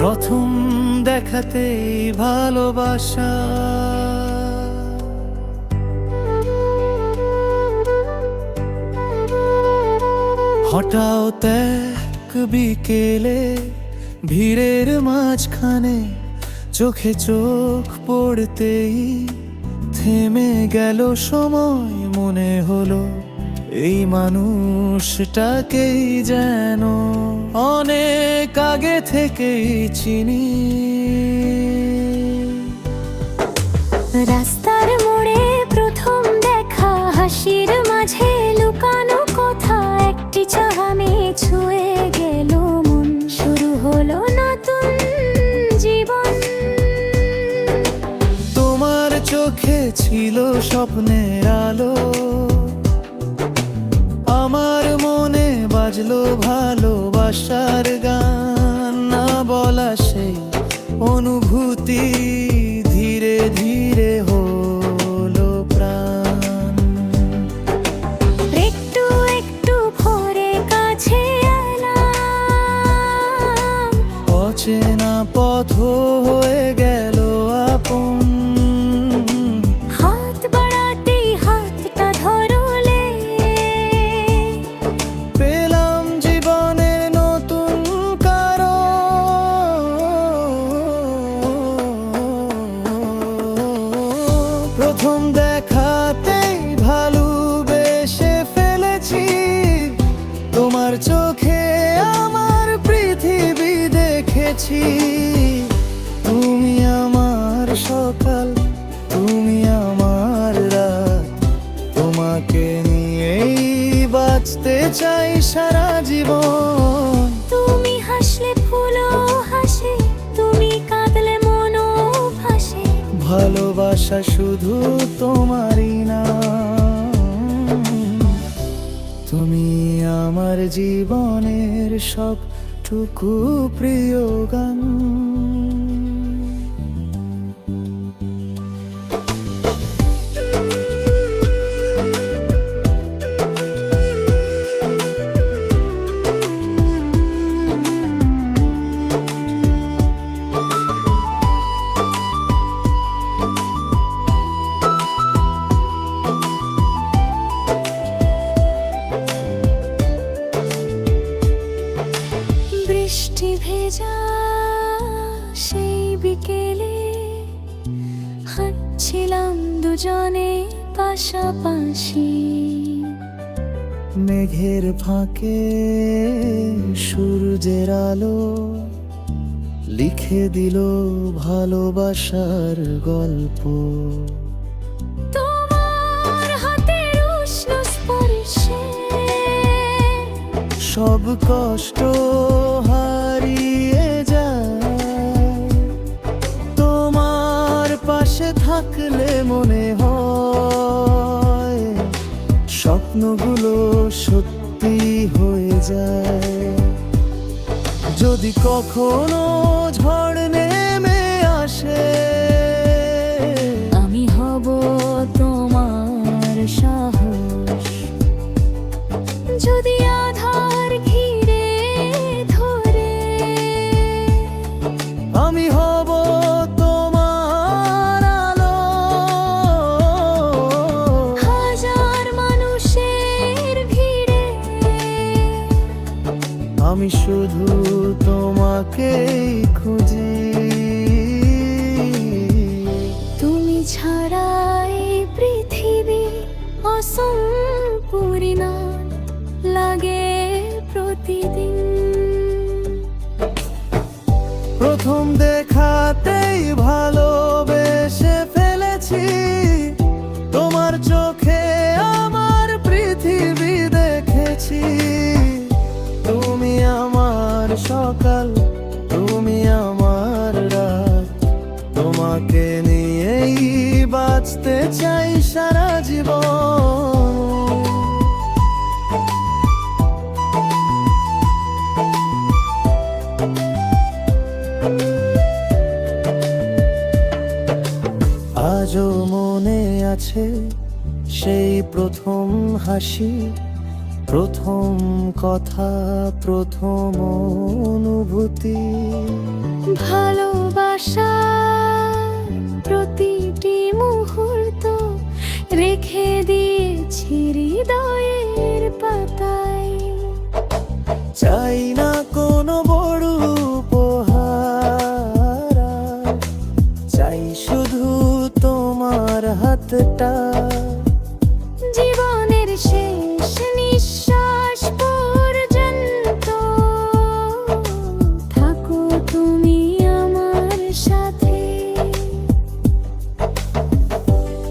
প্রথম দেখাতেই ভালোবাসা, হঠাৎ এক বিকেলে ভিড়ের মাঝখানে চোখে চোখ পড়তেই থেমে গেল সময়। মনে হলো এই মানুষটাকেই যেন অনেক আগে থেকেই চিনি। রাস্তার মোড়ে প্রথম দেখা, হাসির মাঝে লুকানো কথা, একটি চাহনি ছুঁয়ে গেল মন। শুরু হলো নতুন জীবন। তোমার চোখে ছিল স্বপ্নের আলো, আমার মনে বাজলো ভালোবাসার গান। না বলা সেই অনুভূতি ধীরে ধীরে হলো প্রাণ। একটু একটু ভরে কাছে এলাম, অচেনা পথ হয়ে গেল আপন। হাত বাড়াতেই হাতটা ধরলে, পেলাম জীবনের নতুন কারণ। প্রথম দেখাতেই ভালোবেসে ফেলেছি, তোমার চোখে আমার পৃথিবী দেখেছি। তুমি আমার সকাল, তুমি আমার রাত, তোমাকে নিয়েই বাঁচতে চাই সারা জীবন। তুমি হাসলে ফুলও হাসে, তুমি কাঁদলে মনও ভাসে। ভালোবাসা শুধু তোমারই না, তুমি আমার জীবনের সবটুকু প্রিয় গান। বৃষ্টি ভেজা সেই বিকেলে হাঁটছিলাম দুজনে পাশাপাশি। মেঘের ফাঁকে সূর্যের আলো লিখে দিল ভালোবাসার গল্প। তোমার হাতের উষ্ণ স্পর্শে সব কষ্ট হারিয়ে যায়, তোমার পাশে থাকলে মনে হয় স্বপ্নগুলো সত্যি হয়ে যায়। যদি কখনো ঝড় নেমে আসে, আমি হব তোমার সাহস। যদি আধার ঘিরে ধরে, আমি হব তোমার আলো। হাজার মানুষের ভিড়ে আমি শুধু তোমাকেই খুঁজি। তুমি ছাড়া এই পৃথিবী অসম্পূর্ণ লাগে প্রতিদিন। প্রথম দেখাতেই ভালোবেসে ফেলেছি, তোমার চোখে আমার পৃথিবী দেখেছি। তুমি আমার সকাল, তুমি আমার রাত, তোমাকে নিয়েই বাঁচতে চাই সারা জীবন। আজও মনে আছে সেই প্রথম হাসি, প্রথম কথা, প্রথম অনুভূতি, ভালোবাসা প্রতিটি মুহূর্ত রেখে দিয়েছি হৃদয়ের পাতায়। চাই না কোনো বড় উপহার, চাই শুধু তোমার হাতটা। জীবনের শেষ নিঃশ্বাস পর্যন্ত থাকো তুমি আমার সাথে।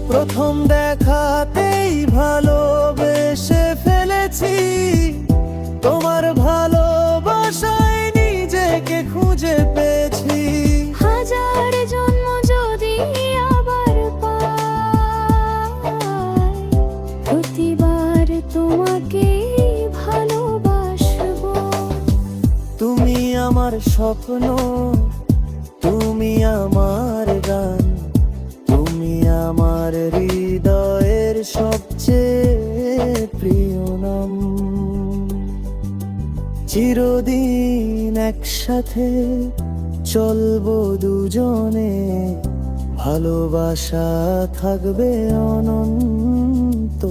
প্রথম দেখাতেই ভালোবেসে ফেলেছি, তোমার ভালোবাসায় নিজেকে খুঁজে পেয়েছি। হাজার জন্ম যদি আবার পাই, প্রতিবার তোমাকে ভালোবাসবো। তুমি আমার স্বপ্ন, তুমি আমার গান, তুমি আমার হৃদয়ের সবচেয়ে প্রিয় নাম। চিরদিন একসাথে চলবো দুজনে, ভালোবাসা থাকবে অনন্তকাল।